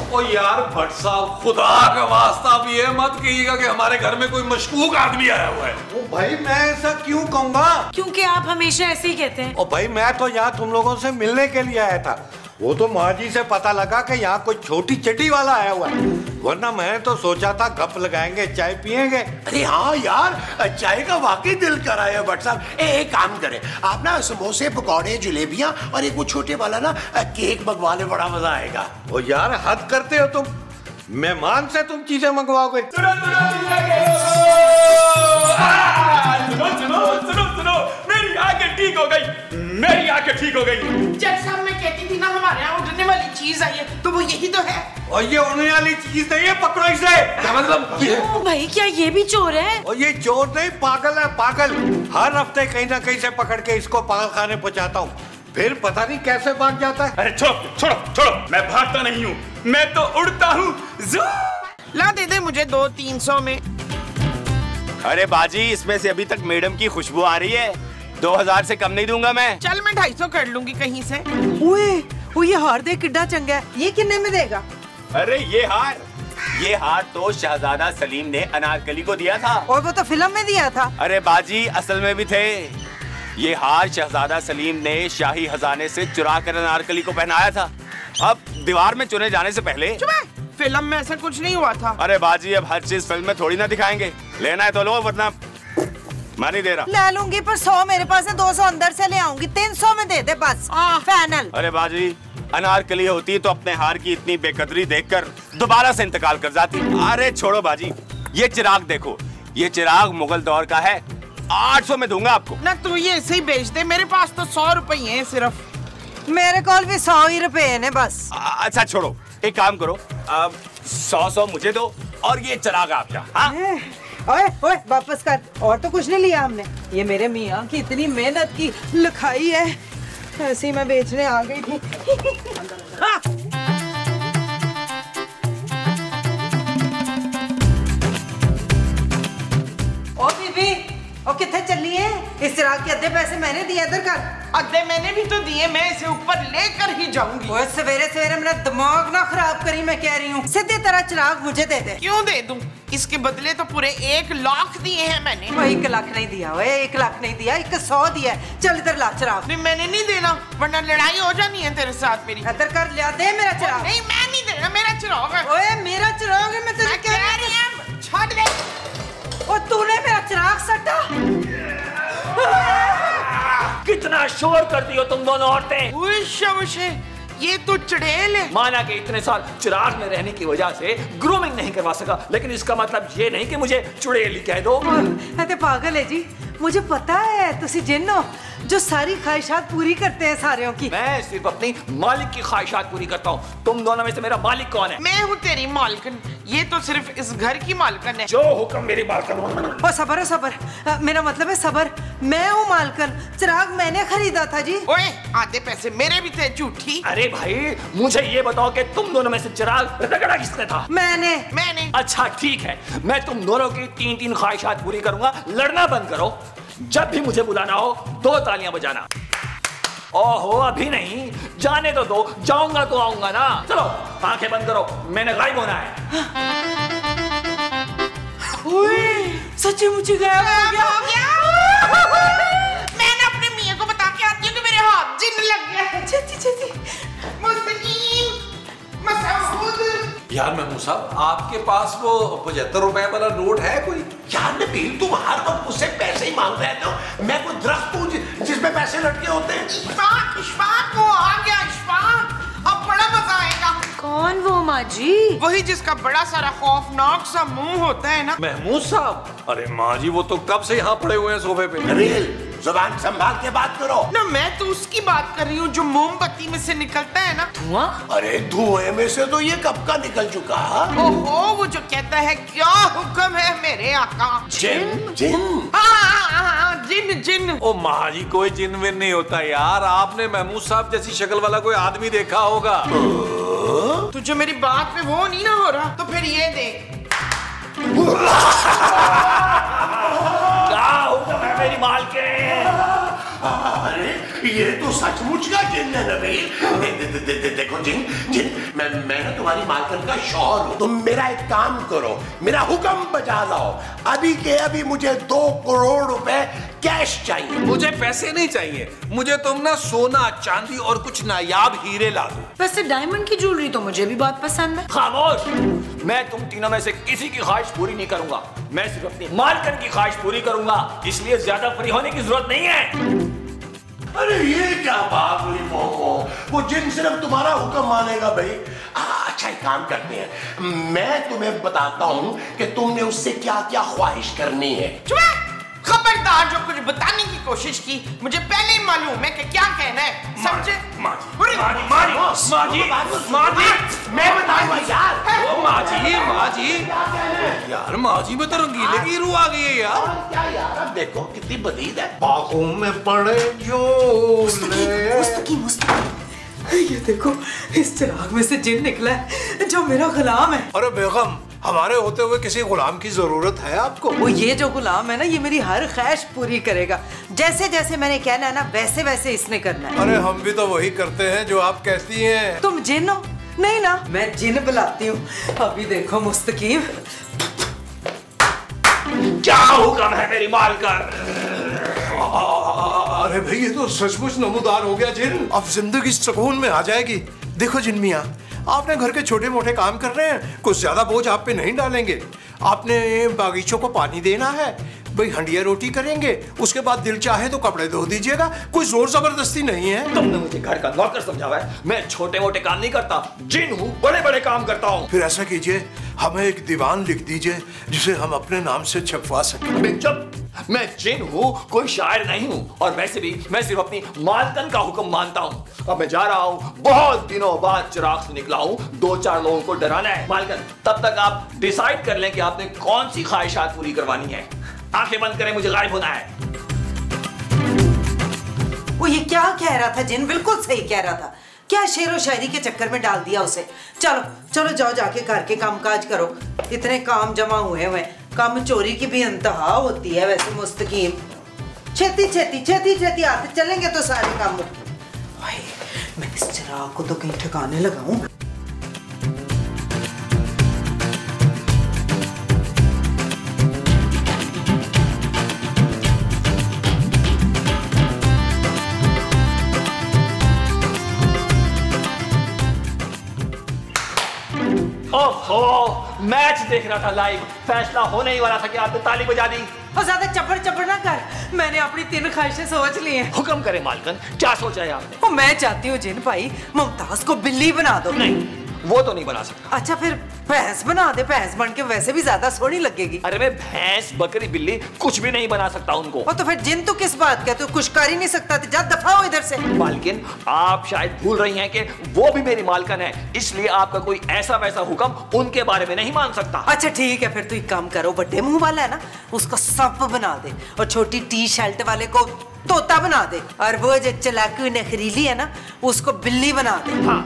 ओ यार भट्ट साहब, खुदा का वास्ता भी है, मत कहिएगा कि हमारे घर में कोई मशकूक आदमी आया हुआ है। ओ भाई मैं ऐसा क्यों कहूँगा? क्योंकि आप हमेशा ऐसे ही कहते हैं। ओ भाई मैं तो यहाँ तुम लोगों से मिलने के लिए आया था। वो तो माँ जी से पता लगा कि यहाँ कोई छोटी चड्डी वाला आया हुआ है, वरना मैं तो सोचा था गप लगाएंगे, चाय पियेंगे। अरे हाँ यार, चाय का वाकई दिल कर रहा है भट्ट साहब। एक काम करें, आप ना समोसे, पकौड़े, जलेबियां और एक वो छोटे वाला ना केक मंगवा ले, बड़ा मजा आएगा। ओ यार हद करते हो तुम, मेहमान से तुम चीजें मंगवाओगे? सुनो, मेरी आंखें ठीक हो गई, मेरी आंखें ठीक हो गई। जैसा मैं कहती थी ना, हमारे यहाँ उड़ने वाली चीज आई है, तो वो यही तो है। और ये उड़ने वाली चीज नहीं है, पकड़ो इसे। क्या मतलब? भाई क्या ये भी चोर है? और ये चोर नहीं, पागल है, पागल। हर हफ्ते कहीं ना कहीं से पकड़ के इसको पागल खाने पहुंचाता हूँ, फिर पता नहीं कैसे भाग जाता है। अरे छोड़ो, मैं भागता नहीं हूँ, मैं तो उड़ता हूँ। ला दे मुझे 200-300 में। अरे बाजी, इसमें से अभी तक मैडम की खुशबू आ रही है, 2000 से कम नहीं दूंगा मैं। चल मैं 250 कर लूंगी कहीं से। ओए ये हार दे किड्डा चंगा है, ये कितने में देगा? अरे ये हार तो शहजादा सलीम ने अनारकली को दिया था। और वो तो फिल्म में दिया था। अरे बाजी असल में भी थे। ये हार शहजादा सलीम ने शाही खजाने से चुरा कर अनारकली को पहनाया था। अब दीवार में चुने जाने से पहले। फिल्म में ऐसा कुछ नहीं हुआ था। अरे बाजी अब हर चीज फिल्म में थोड़ी ना दिखाएंगे, लेना है तो लो, वरना मैं नहीं दे रहा। ले लूंगी पर 100 मेरे पास है, 200 अंदर से ले आऊंगी, 300 में दे दे बस, फाइनल। अरे बाजी अनारकली होती तो अपने हार की इतनी बेकदरी देखकर दोबारा से इंतकाल कर जाती। अरे छोड़ो बाजी, ये चिराग देखो, ये चिराग मुगल दौर का है, 800 में दूंगा आपको। ना तू ये ऐसे ही बेच दे, मेरे पास तो 100 रुपए हैं सिर्फ। मेरे को भी 100 ही रुपए ने बस। अच्छा छोड़ो, एक काम करो, 100 मुझे दो और ये चिराग आपका। हाँ? ओए वापस कर, और तो कुछ नहीं लिया हमने। ये मेरे मियाँ की इतनी मेहनत की लिखाई है, ऐसे ही मैं बेचने आ गई थी। हाँ। ओ बीबी, ओ कितने चली है? इस चिराग के अद्धे पैसे मैंने दिए, इधर कर। अद्धे मैंने भी तो दिए, मैं इसे ऊपर लेकर ही जाऊंगी। ओए सवेरे सवेरे मेरा दिमाग ना खराब करी, मैं कह रही हूँ सीधी तरह चिराग मुझे दे दे। क्यों दे दूं? इसके बदले तो पूरे 1 लाख दिए हैं मैंने। वो 1 लाख नहीं दिया, 1 लाख नहीं दिया, 100 दिया। चल इधर ला चिराग। नहीं मैंने नहीं देना, वरना लड़ाई हो जानी है तेरे साथ मेरी। इधर कर, लिया दे मेरा चिराग। नहीं मैं नहीं देना, मेरा चिराग है। ओए मेरा चिराग है, मैं तुझे कह रही हूं छोड़ दे। ओ तूने मेरा चिराग सटा। कितना शोर करती हो तुम दोनों औरतें। उश ये तो चुड़ैल है। माना कि इतने साल चिराग में रहने की वजह से ग्रूमिंग नहीं करवा सका, लेकिन इसका मतलब ये नहीं कि मुझे चुड़ैल ही कह दो। ते पागल है जी, मुझे पता है तुसी जिन हो जो सारी ख्वाहिशात पूरी करते हैं सारियों की। मैं सिर्फ अपनी मालिक की ख्वाहिशात पूरी करता हूँ। तुम दोनों में से मेरा मालिक कौन है? मैं हूँ तेरी मालकिन, ये तो सिर्फ इस घर की मालकिन है। जो हुक्म मेरी मालकिन। ओ सबर है सबर, मेरा मतलब है सबर, मैं हूँ मालकिन, चिराग मैंने खरीदा था जी। ओए आधे पैसे मेरे भी थे झूठी। अरे भाई मुझे ये बताओ कि तुम दोनों में से चिराग रगड़ा किसने था? मैंने। अच्छा ठीक है, मैं तुम दोनों की 3-3 ख्वाहिशात पूरी करूंगा। लड़ना बंद करो, जब भी मुझे बुलाना हो 2 तालियां बजाना। ओहो अभी नहीं, जाने तो दो, जाऊंगा तो आऊंगा ना। चलो आंखें बंद करो, मैंने गायब होना है। सच्ची मुझे गायब हो गया। मैंने अपने मियां को बता के आती हूँ कि मेरे हाथ जिन लग गया। छेती मुस्तकीम मसूद। यार महमूद साहब, आपके पास वो 75 रुपए वाला नोट है कोई? यार नबील, तुम हर वक्त मुझसे पैसे ही मांग रहे हो। मैं कोई दरख्त हूँ जिसमें पैसे लटके होते हैं? इशफाक वो आ गया। इशफाक, अब बड़ा मजा आएगा। कौन वो माँ जी? वही जिसका बड़ा सारा खौफनाक सा मुंह होता है ना। महमूद साहब, अरे माँ जी वो तो कब से यहाँ पड़े हुए हैं सोफे पे। नबील, जुबान संभाल के बात करो ना। मैं तो उसकी बात कर रही हूँ जो मोमबत्ती में से निकलता है ना, धुआं। अरे धुएं में से तो ये कब का निकल चुका। ओहो, वो जो कहता है क्या हुक्म है मेरे आका। जिन जिन जिन जिन। ओ माँ जी, कोई जिन विन नहीं होता यार। आपने महमूद साहब जैसी शक्ल वाला कोई आदमी देखा होगा। तो जो मेरी बात पे वो नहीं ना हो रहा, तो फिर ये देख। क्या हुक्म है मेरी मालकिन? अरे ये तो सचमुच का जिन है नबील। देखो जिन जिन, मैं ना तुम्हारी मालकिन का शौहर हूँ। तुम मेरा एक काम करो, मेरा हुक्म बजा लाओ। अभी के अभी मुझे 2 करोड़ रुपए कैश चाहिए। मुझे पैसे नहीं चाहिए, मुझे तुम ना सोना चांदी और कुछ नायाब हीरे ला दो। वैसे डायमंड की ज्वेलरी तो मुझे भी बहुत पसंद है। खामोश, मैं तुम तीनों में से किसी की ख्वाहिश पूरी नहीं करूंगा। मैं सिर्फ अपनी मालकिन की ख्वाहिश पूरी करूंगा, इसलिए ज्यादा फ्री होने की जरूरत नहीं है। अरे ये क्या बात हुई मोमो, वो जिन सिर्फ तुम्हारा हुक्म मानेगा भाई। अच्छा एक काम करते हैं, मैं तुम्हें बताता हूँ कि तुमने उससे क्या क्या ख्वाहिश करनी है। खबरदार, जो कुछ बताने की कोशिश की मुझे पहले ही मालूम है कि क्या कहना है, समझे? माँ जी, मैं बताऊंगा यार। माँ जी यार, माँ जी में तो रंगीले की रूह आ गई है यार। क्या यार, अब देखो कितनी बदीद है। बागों में पड़े ये देखो, इस चिराग में से जिन निकला है जो मेरा गुलाम है। अरे बेगम, हमारे होते हुए किसी गुलाम की जरूरत है आपको? वो ये जो गुलाम है ना, ये मेरी हर ख्वाहिश पूरी करेगा। जैसे जैसे मैंने कहना है ना, वैसे वैसे इसने करना है। अरे हम भी तो वही करते हैं जो आप कहती हैं। तुम जिन हो? नहीं ना, मैं जिन बुलाती हूँ। अभी देखो मुस्तकीम। क्या हुक्म है मेरी मालकिन? अरे भाई ये तो सचमुच नमूदार हो गया जिन। अब जिंदगी सुकून में आ जाएगी। देखो जिन मियाँ, आपने घर के छोटे मोटे काम कर रहे हैं, कुछ ज्यादा बोझ आप पे नहीं डालेंगे। आपने बागीचों को पानी देना है, भाई हंडिया रोटी करेंगे, उसके बाद दिल चाहे तो कपड़े धो दीजिएगा। कोई जोर जबरदस्ती नहीं है। तुमने मुझे घर का नौकर समझा हुआ है। मैं छोटे मोटे काम नहीं करता, जिन हूँ, बड़े बड़े काम करता हूँ। फिर ऐसा कीजिए, हमें एक दीवान लिख दीजिए जिसे हम अपने नाम से छपवा सकें। चुप, मैं जिन हूँ, कोई शायर नहीं हूँ। और वैसे भी मैं सिर्फ अपनी मालकिन का हुक्म मानता हूँ। अब मैं जा रहा हूँ, बहुत दिनों बाद चिराग से निकला हूँ, 2-4 लोगों को डराना है। मालकिन, तब तक आप डिसाइड कर लें कि आपने कौन सी ख्वाहिशात पूरी करवानी है। आंखें बंद करें, मुझे गायब होना है। वो ये क्या कह रहा था जिन? बिल्कुल सही कह रहा था। क्या शेरो शायरी के चक्कर में डाल दिया उसे। चलो चलो जाओ, जाके घर के काम काज करो। इतने काम जमा हुए हुए, काम चोरी की भी इंतहा होती है वैसे मुस्तकीम। छेती छेती छेती छेती आते चलेंगे तो सारे काम। भाई मैं इस चिराग को तो कहीं ठिकाने लगाऊं। ओहो, मैच देख रहा था लाइव, फैसला होने ही वाला था कि आपने ताली बजा दी। और ज्यादा चपड़ चपड़ ना कर। मैंने अपनी 3 ख्वाहिशें सोच ली हैं। हुक्म करें मालकन, क्या सोचा है आपने? और मैं चाहती हूँ जिन भाई मुमताज को बिल्ली बना दो। नहीं, वो तो नहीं बना सकता। अच्छा फिर भैंस बना दे, भैंस बन के वैसे भी ज्यादा सोहनी लगेगी। अरे मैं भैंस बकरी बिल्ली कुछ भी नहीं बना सकता उनको। और तो फिर जिन तो किस बात का, तू कुछ कर ही नहीं सकता, जा दफा हो इधर से। मालकिन आप शायद भूल रही हैं कि वो भी मेरी मालकन है, इसलिए आपका कोई ऐसा वैसा हुक्म उनके बारे में नहीं मान सकता। अच्छा ठीक है, फिर तू एक काम करो, बड़े मुंह वाला है ना उसको सांप बना दे, और छोटी टी शर्ट वाले को तोता बना दे, और वो जो चलाकू नखरीली है ना उसको बिल्ली बना दे। हाँ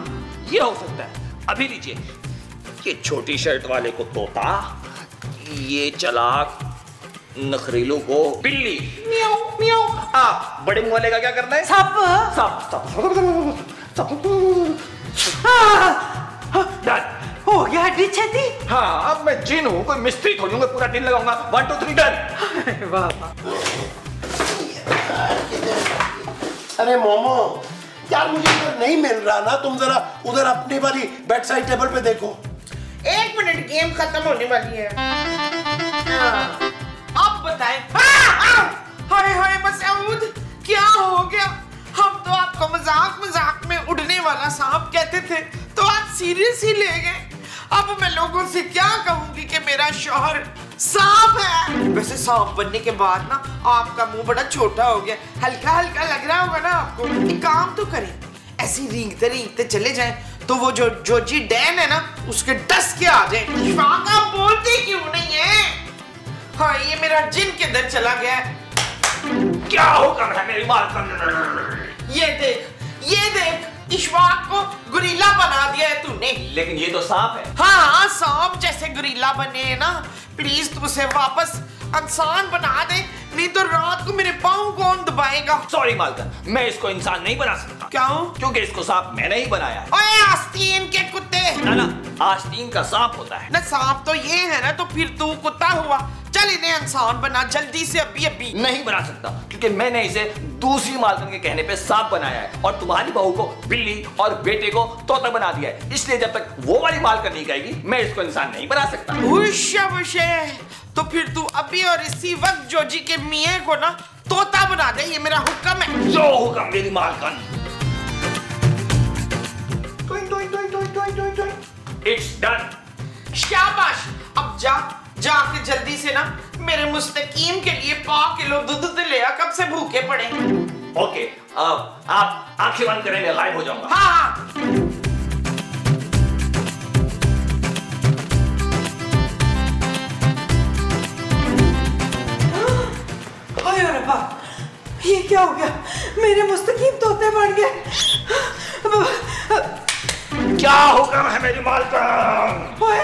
ये हो सकता है। अभी लीजिए, ये छोटी शर्ट वाले को तोता, ये चलाक नखरीलू को बिल्ली, म्याऊ म्याऊ। बड़े मुंह वाले का क्या करना है? सांप। हो गया हड्डी छेती। हाँ अब मैं जिन हूँ, कोई मिस्त्री थोड़ी हूँ, पूरा दिन लगाऊंगा। 1 2 3 डन। अरे मोमो यार, मुझे इधर नहीं मिल रहा ना, तुम जरा उधर अपनी वाली बेड साइड टेबल पे देखो। 1 मिनट, गेम खत्म होने वाली है। अब बताएं। हाय हाय मसूद, क्या हो गया? हम तो आपको मजाक मजाक में उड़ने वाला सांप कहते थे, तो आप सीरियस ही ले गए। अब मैं लोगों से क्या कहूंगी कि मेरा शौहर सांप है। वैसे सांप बनने के बाद ना आपका मुंह बड़ा छोटा हो गया, हल्का हल्का लग रहा होगा ना आपको। एक काम तो करें, ऐसी रींगते चले जाएं तो वो जो जोजी डैन है ना उसके डस के आ जाए। इशफाक आप बोलते क्यों नहीं है? हाँ ये मेरा जिन किधर चला गया है? क्या हुक्म है मेरी मालकन? ये देख इशफाक को गुरीला बना दिया है तूने। लेकिन ये तो सांप है। हाँ सांप जैसे गुरीला बने है ना, प्लीज तू उसे वापस इंसान बना दे, नहीं तो रात को मेरे पाँव कौन दबाएगा? सॉरी मालकन, मैं इसको इंसान नहीं बना सकता। क्यों? क्योंकि इसको सांप मैंने ही बनाया है। ओए आस्तीन के कुत्ते। ना आस्तीन का सांप होता है ना, सांप तो ये है ना, तो फिर तू कुत्ता हुआ। चल इन्हें इंसान बना जल्दी से, अभी। नहीं बना सकता क्योंकि मैंने इसे दूसरी मालकन के कहने पे सांप बनाया है, और तुम्हारी बहू को बिल्ली और बेटे को तोता बना दिया है। इसलिए जब तक वो वाली मालकन नहीं कहेगी मैं इसको इंसान नहीं बना सकता। तो फिर तू अभी और इसी वक्त जोजी के मियाँ को ना तोता बना दे, ये मेरा हुक्म है। जो हुक्म मेरी मालकन। It's done. शाबाश। अब जाके जल्दी से ना मेरे मुस्तकीम के लिए 1 किलो दूध ले आ, कब से भूखे पड़े। ओके, आप आंखें बंद करें, मैं गायब हो जाऊंगा। हाँ। ये क्या हो गया? मेरे मुस्तकीम तोते बन गए। क्या हुक्म है मेरी मालकन? ओए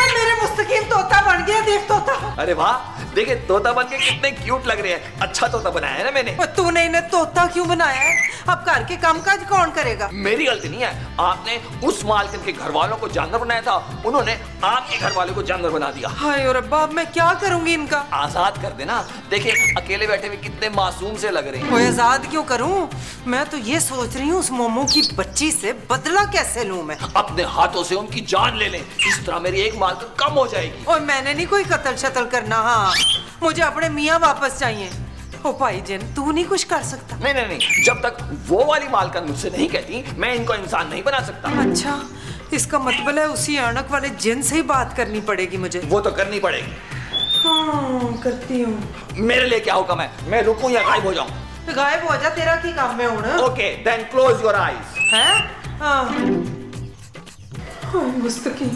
मेरे मुस्तकीम तोता बन गया, देख तोता। अरे वाह, देखिए तोता बन के कितने क्यूट लग रहे हैं। अच्छा तोता बनाया है ना मैंने। तूने इन्हें तोता क्यों बनाया है? अब घर के कामकाज कौन करेगा? मेरी गलती नहीं है, आपने उस मालकिन के घर वालों को जानवर बनाया था, उन्होंने आपके घर वाले को जानवर बना दिया। हाय और रब्बा, मैं क्या करूंगी इनका? आजाद कर देना। देखिए अकेले बैठे हुए कितने मासूम से लग रहे हैं। कोई आजाद क्यों करूं? मैं तो ये सोच रही हूँ उस मोमो की बच्ची से बदला कैसे लूं मैं। अपने हाथों से उनकी जान ले लें, इस तरह मेरी एक मालकिन कम हो जाएगी। और मैंने नहीं कोई कत्ल शतल करना। हाँ मुझे अपने मियाँ वापस चाहिए। ओ भाई जिन, तू नहीं कुछ कर सकता? नहीं, जब तक वो वाली मालकिन मुझसे नहीं कहती मैं इनको इंसान नहीं बना सकता। अच्छा, इसका मतलब है उसी अणक वाले जिन से ही बात करनी पड़ेगी मुझे। वो तो करनी पड़ेगी। हाँ करती हूँ। मेरे लिए क्या हुक्म है? मैं रुकूं या गायब हो जाऊं? गायब हो जा, तेरा की काम में हूँ ना। Okay, then close your eyes. हैं? हाँ। मुस्तकीम।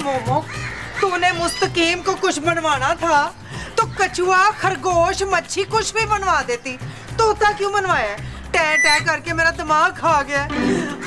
मोमो, तूने मुस्तकीम को कुछ बनवाना था तो कछुआ, खरगोश, मच्छी कुछ भी बनवा देती। तोता क्यों बनवाया? टै करके मेरा दिमाग खा गया।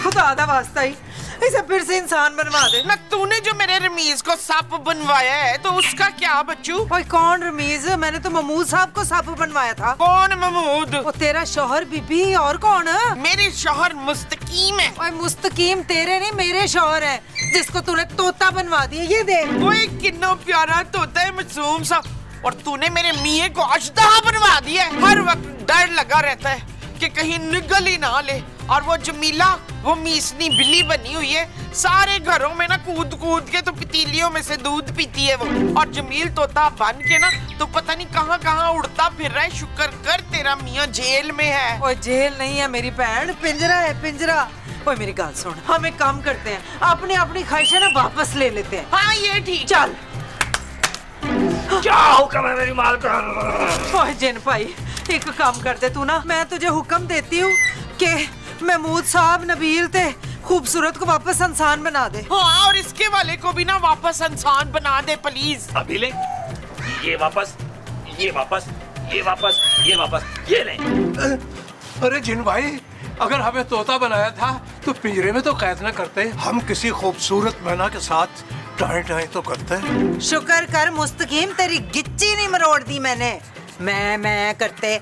खुदा दा वास्ता ही इसे फिर से इंसान बनवा दे। ना तूने जो मेरे रमीज को सांप बनवाया है तो उसका क्या बच्चू? ओए कौन रमीज? मैंने तो महमूद साहब को सांप बनवाया था। कौन महमूद? वो तेरा शौहर बीबी। और कौन? मेरे शौहर मुस्तकीम है। ओए मुस्तकीम तेरे नहीं मेरे शौहर है, जिसको तूने तोता बनवा दिया। ये देख। ओए कितना प्यारा तोता है, मासूम सा। और तूने मेरे मियाँ को अजदहा बनवा दिया है। हर वक्त डर लगा रहता है कि कहीं निगल ही ना ले। और वो जमीला वो मीसनी बिल्ली बनी हुई है, सारे घरों में ना कूद कूद के तो पतीलियों में से दूध पीती है वो। और जमील तोता बन के ना तो पता नहीं कहाँ कहाँ उड़ता फिर रहा है। शुक्र कर तेरा मियाँ जेल में है। ओए जेल नहीं है मेरी बहन, पिंजरा है पिंजरा। ओए मेरी गाल सुन, हम एक काम करते हैं, अपनी अपनी ख्वाहिशें ना वापस ले लेते हैं। हाँ ये ठीक। चल। क्या हुक्म है मेरी मालकिन? ओए जिन भाई एक काम करते तू ना, मैं तुझे हुक्म देती हूँ कि महमूद साहब नबील ते खूबसूरत को वापस इंसान बना दे। हाँ और इसके वाले को भी ना वापस इंसान बना दे प्लीज। अभी ले, ये वापस, ये वापस, ये वापस, ये वापस, ये ले। अरे जिन भाई, अगर हमें तोता बनाया था तो पिंजरे में तो कैद न करते, हम किसी खूबसूरत मैना के साथ टाएं टाएं तो करते हैं। शुक्र कर मुस्तकीम तेरी गिच्ची नहीं मरोड़ दी मैंने। मैं करते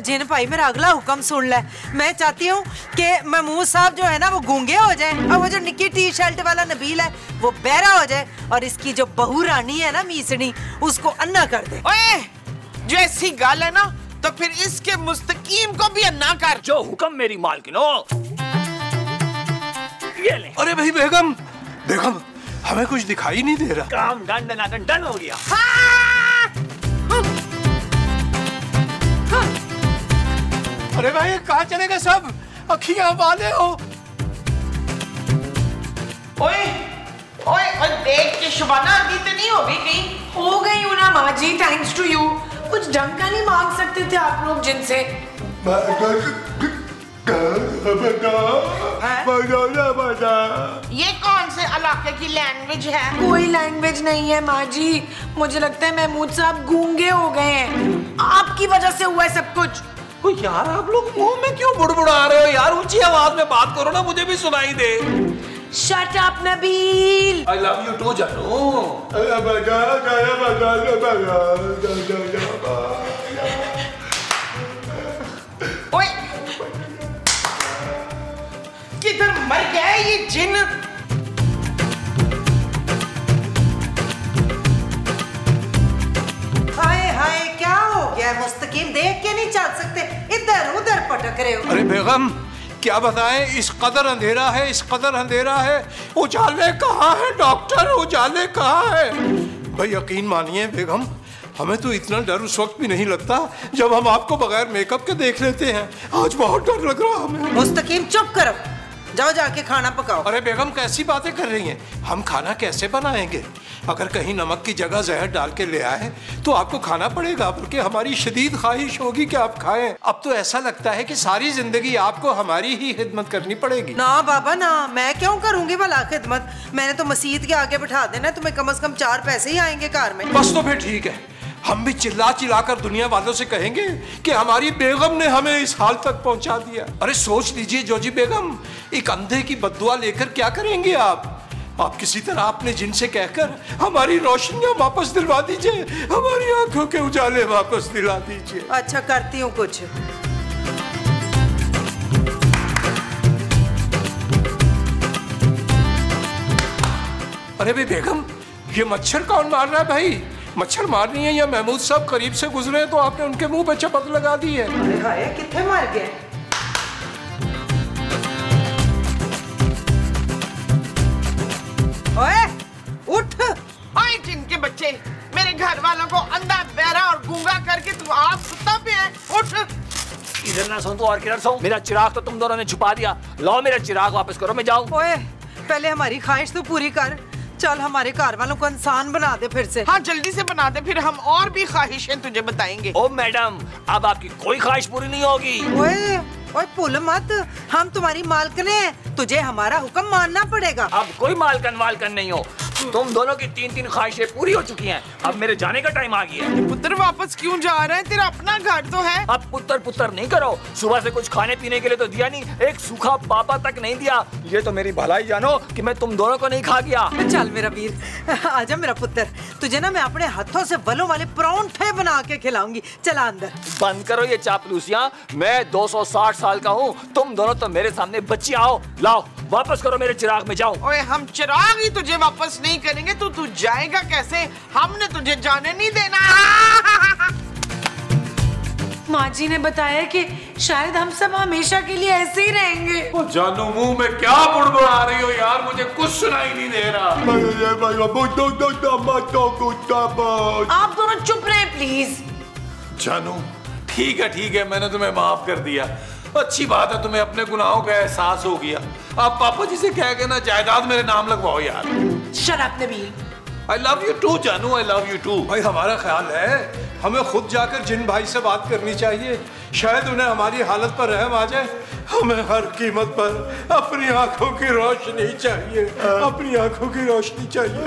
जिन भाई मेरा अगला हुक्म सुन ले। मैं चाहती हूँ कि महमूद साहब जो है ना वो गूंगे हो जाए और वो जो निक्की टी शर्ट वाला नबील है वो बहरा हो जाए और इसकी जो बहू रानी है ना मीसनी उसको अन्ना कर दे। ओए जो ऐसी गाल है ना तो फिर इसके मुस्तकीम को भी अन्ना कर। जो हुक्म मेरी मालकिनो। ये ले। अरे भाई बेगम, बेगम हमें कुछ दिखाई नहीं दे रहा। काम डन डन डन हो गया। अरे भाई कहाँ चले गए सब? अखियां वाले हो। ओए ओए ओए देख के शुबाना आदि तो नहीं हो गई कहीं? हो गई हूँ ना माँ जी, थैंक्स टू यू। कुछ ढंग का नहीं मांग सकते थे आप लोग जिनसे? ये कौन से इलाके की लैंग्वेज है? कोई लैंग्वेज नहीं है माँ जी, मुझे लगता है महमूद साहब गूंगे हो गए हैं। आपकी वजह से हुआ है सब कुछ। यार आप लोग मुंह में क्यों बुड़बुड़ा रहे हो यार? ऊंची आवाज में बात करो ना, मुझे भी सुनाई दे। Shut up Nabeel. I love you too जानू। ओए किधर मर गया है ये जिन? हाय हाय क्या हो गया? मुस्तकीम देख के नहीं चल सकते, इधर उधर पटक रहे हो। अरे बेगम क्या बताएं, इस कदर अंधेरा है, इस कदर अंधेरा है। उजाले कहाँ है डॉक्टर, उजाले कहाँ है? भाई यकीन मानिए बेगम, हमें तो इतना डर उस वक्त भी नहीं लगता जब हम आपको बगैर मेकअप के देख लेते हैं। आज बहुत डर लग रहा हमें। मुस्तकीम चुप करो, जाओ जाके खाना पकाओ। अरे बेगम कैसी बातें कर रही हैं? हम खाना कैसे बनाएंगे? अगर कहीं नमक की जगह जहर डाल के ले आए तो आपको खाना पड़ेगा, बल्कि हमारी शदीद ख्वाहिश होगी कि आप खाएं। अब तो ऐसा लगता है कि सारी जिंदगी आपको हमारी ही खिदमत करनी पड़ेगी। ना बाबा ना, मैं क्यों करूंगी भला खिदमत? मैंने तो मस्जिद के आगे बिठा देना, तुम्हें कम से कम 4 पैसे ही आएंगे कार में। बस तो फिर ठीक है, हम भी चिल्ला चिल्ला कर दुनिया वालों से कहेंगे कि हमारी बेगम ने हमें इस हाल तक पहुंचा दिया। अरे सोच लीजिए जोजी बेगम, एक अंधे की बद्दुआ लेकर क्या करेंगे आप किसी तरह अपने जिन से कहकर हमारी रोशनियां वापस दिलवा दीजिए, हमारी आंखों के उजाले वापस दिला दीजिए। अच्छा करती हूँ कुछ। अरे भाई बेगम, ये मच्छर कौन मार रहा है भाई? मच्छर मारनी है या महमूद साहब करीब से गुजरे हैं तो आपने उनके मुंह पे चपत लगा दी है। अरे हाय कितने मार गए? ओए उठ। ओए जिनके बच्चे, मेरे घर वालों को अंधा बहरा और गूंगा करके तू आप सुता पे है। उठ। इधर ना सो तो और किधर सो? मेरा चिराग तो तुम दोनों ने छुपा दिया। लाओ मेरा चिराग वापस करो, मैं जाऊं। ओए पहले हमारी ख्वाहिश तो पूरी कर। चल हमारे घर वालों को इंसान बना दे फिर से। हाँ जल्दी से बना दे, फिर हम और भी ख्वाहिशें तुझे बताएंगे। ओ मैडम, अब आपकी कोई ख्वाहिश पूरी नहीं होगी। ओए ओए भूल मत, हम तुम्हारी मालकिन हैं, तुझे हमारा हुक्म मानना पड़ेगा। अब कोई मालकन वालकन नहीं हो, तुम दोनों की 3-3 ख्वाहिशें पूरी हो चुकी हैं। अब मेरे जाने का टाइम आ गया है। पुत्र वापस क्यों जा रहा है? तेरा अपना घर तो है। अब पुत्र पुत्र नहीं करो, सुबह से कुछ खाने पीने के लिए तो दिया नहीं, एक सूखा पापा तक नहीं दिया। ये तो मेरी भलाई जानो कि मैं तुम दोनों को नहीं खा गया। चल मेरा वीर, आजा मेरा पुत्र, तुझे ना मैं अपने हाथों से वलों वाले परांठे बना के खिलाऊंगी। चला अंदर। बंद करो ये चापलूसियां, मैं 260 साल का हूँ, तुम दोनों तो मेरे सामने बच्ची। आओ लाओ वापस करो मेरे चिराग में। जाओ। ओए हम चिराग ही तुझे वापस नहीं करेंगे तो तू जाएगा कैसे? हमने तुझे जाने नहीं देना। माँ जी ने बताया कि शायद हम सब हमेशा के लिए ऐसे ही रहेंगे। जानू मुंह में क्या बुड़बुड़ा रही हो यार, मुझे कुछ सुनाई नहीं दे रहा। आप दोनों चुप रहे प्लीज। जानू ठीक है, मैंने तुम्हें माफ कर दिया। अच्छी बात है, तुम्हें अपने गुनाहों का एहसास हो गया। अब पापा जी से कह के ना जायदाद मेरे नाम लगवाओ यार। Shut up Nabeel. I love you too जानू, I love you too। भाई हमारा ख्याल है हमें खुद जाकर जिन भाई से बात करनी चाहिए, शायद उन्हें हमारी हालत पर रहम आ जाए। हमें हर कीमत पर अपनी आंखों की रोशनी चाहिए, अपनी आंखों की रोशनी चाहिए।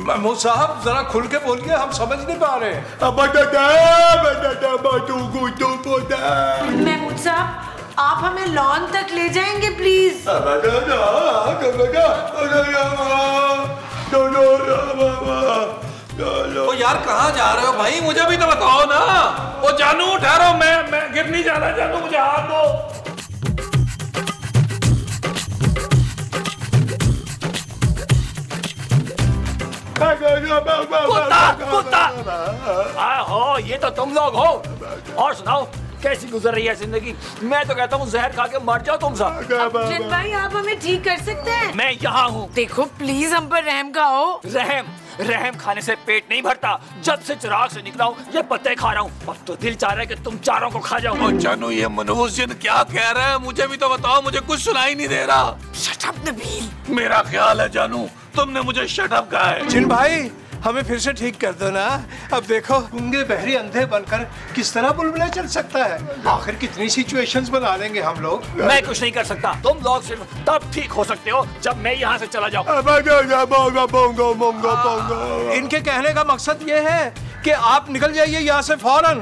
महमूद साहब जरा खुल के बोलिए, हम समझ नहीं पा रहे। महमूद साहब आप हमें लॉन तक ले जाएंगे प्लीज। ओ यार कहाँ जा रहे हो भाई, मुझे भी तो बताओ ना। ओ जानू ठहरो, मैं गिर नहीं जाना। जानू मुझे हाथ दो। कुत्ता हो, ये तो तुम लोग हो। और सुनाओ कैसी गुजर रही है जिंदगी? मैं तो कहता हूँ जहर खा के मर जाओ तुम सब। जिन भाई आप हमें ठीक कर सकते हैं? मैं यहाँ हूँ। देखो प्लीज हम पर रहम खाओ। रहम खाने से पेट नहीं भरता। जब से चिराग से निकला हूँ ये पत्ते खा रहा हूँ। अब तो दिल चाह रहा है कि तुम चारों को खा जाओ। जानू ये मनोज जिन क्या कह रहा है, मुझे भी तो बताओ, मुझे कुछ सुनाई नहीं दे रहा। Shut up Nabeel. मेरा ख्याल है जानू तुमने मुझे शट अप कहा है। जिन भाई हमें फिर से ठीक कर दो ना। अब देखो गूंगे बहरी अंधे बनकर किस तरह बुलबुला चल सकता है। आखिर कितनी सिचुएशंस बना लेंगे हम लोग। मैं कुछ नहीं कर सकता, तुम लोग सिर्फ तब ठीक हो सकते हो जब मैं यहाँ से चला जाऊँ। इनके कहने का मकसद ये है कि आप निकल जाइए यहाँ से फौरन।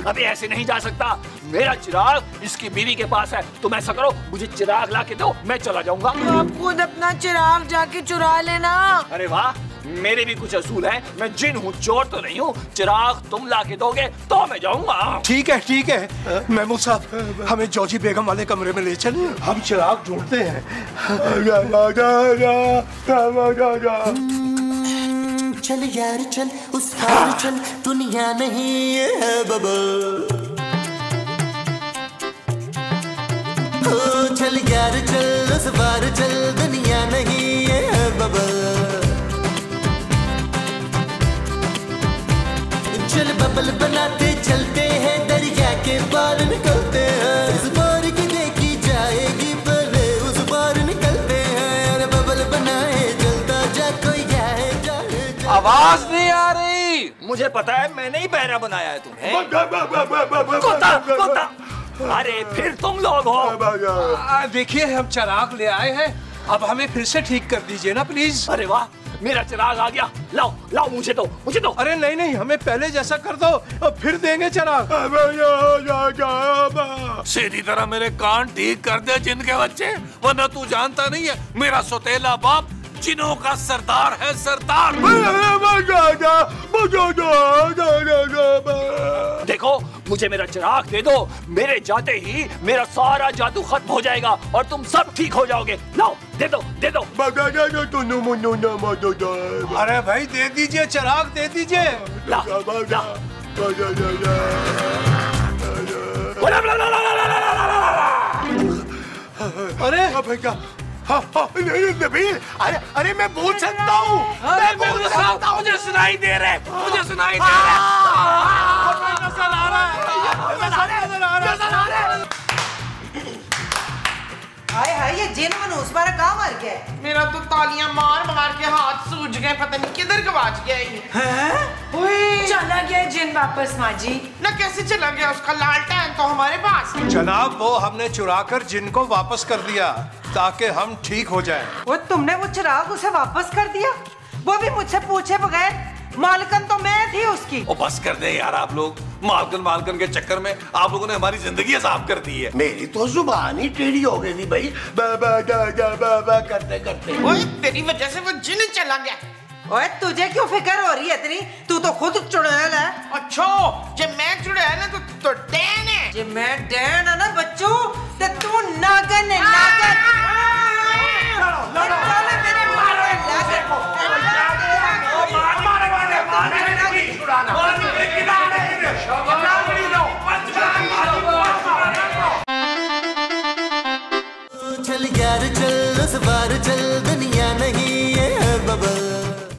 अभी ऐसे नहीं जा सकता, मेरा चिराग इसकी बीवी के पास है। तुम ऐसा करो मुझे चिराग ला के दो, मैं चला जाऊंगा। आप खुद अपना चिराग जाके चुरा लेना। अरे वाह, मेरे भी कुछ असूल हैं। मैं जिन हूँ, चोर तो नहीं हूँ। चिराग तुम ला के दोगे तो मैं जाऊंगा। ठीक है महमूद साहब हमें जॉजी बेगम वाले कमरे में ले चलिए, हम चिराग ढूंढते हैं। चल यार चल उस पार चल, दुनिया नहीं है बबल। चल यार चल उस पार चल, दुनिया नहीं है बबल। चल बबल बनाते चलते हैं, दरिया के पार निकलते हैं। इस बार की देखी जाएगी पहले उस बार निकलते हैं। अरे बबल बनाए चलता जा, कोई जाए जाए। आवाज नहीं आ रही। मुझे पता है मैंने ही बहरा बनाया है तुम्हें। कुत्ता। अरे फिर तुम लोग हो। देखिए हम चिराग ले आए हैं, अब हमें फिर से ठीक कर दीजिए ना प्लीज। अरे वाह, मेरा चिराग आ गया। लाओ मुझे दो। अरे नहीं हमें पहले जैसा कर दो और फिर देंगे चिराग। सीधी तरह मेरे कान ठीक कर दे जिनके बच्चे, वरना तू जानता नहीं है मेरा सौतेला बाप जिनों का सरदार है, सरदार। देखो मुझे मेरा चिराग दे दो, मेरे जाते ही मेरा सारा जादू खत्म हो जाएगा और तुम सब ठीक हो जाओगे। लाओ दे दो। अरे भाई दे दीजिए चिराग, दे दीजिए। ला। अरे नबील, अरे मैं बोल सकता हूँ। मुझे सुनाई दे रहे। हाय ये जिन मनूस मारा कहाँ मर गया? मेरा तो तालियां मार के हाथ सूज गए, पता नहीं किधर गवाच गया ये। चला गया जिन वापस माँ जी। ना कैसे चला गया? उसका लालटेन तो हमारे पास। जनाब वो हमने चुराकर जिन को वापस कर दिया ताकि हम ठीक हो जाएं। वो तुमने वो चिराग उसे वापस कर दिया? वो भी मुझसे पूछे बगैर? मालकन तो मैं थी उसकी। ओ बस कर दे यार आप लोग, मालकन के चक्कर में आप लोगों ने हमारी जिंदगी आसान कर दी है। मेरी तो जुबान ही टेढ़ी हो गई थी भाई, बाबा करते करते। ओए तेरी वजह से वो जिन चला गया। ओए तुझे क्यों फिक्र हो रही है इतनी? तू तो खुद चुड़ैल है। अच्छा जब मैं चुड़ैल है तो डैन है। जब मैं डैन है ना बच्चों, तो तू नागन है, नागन।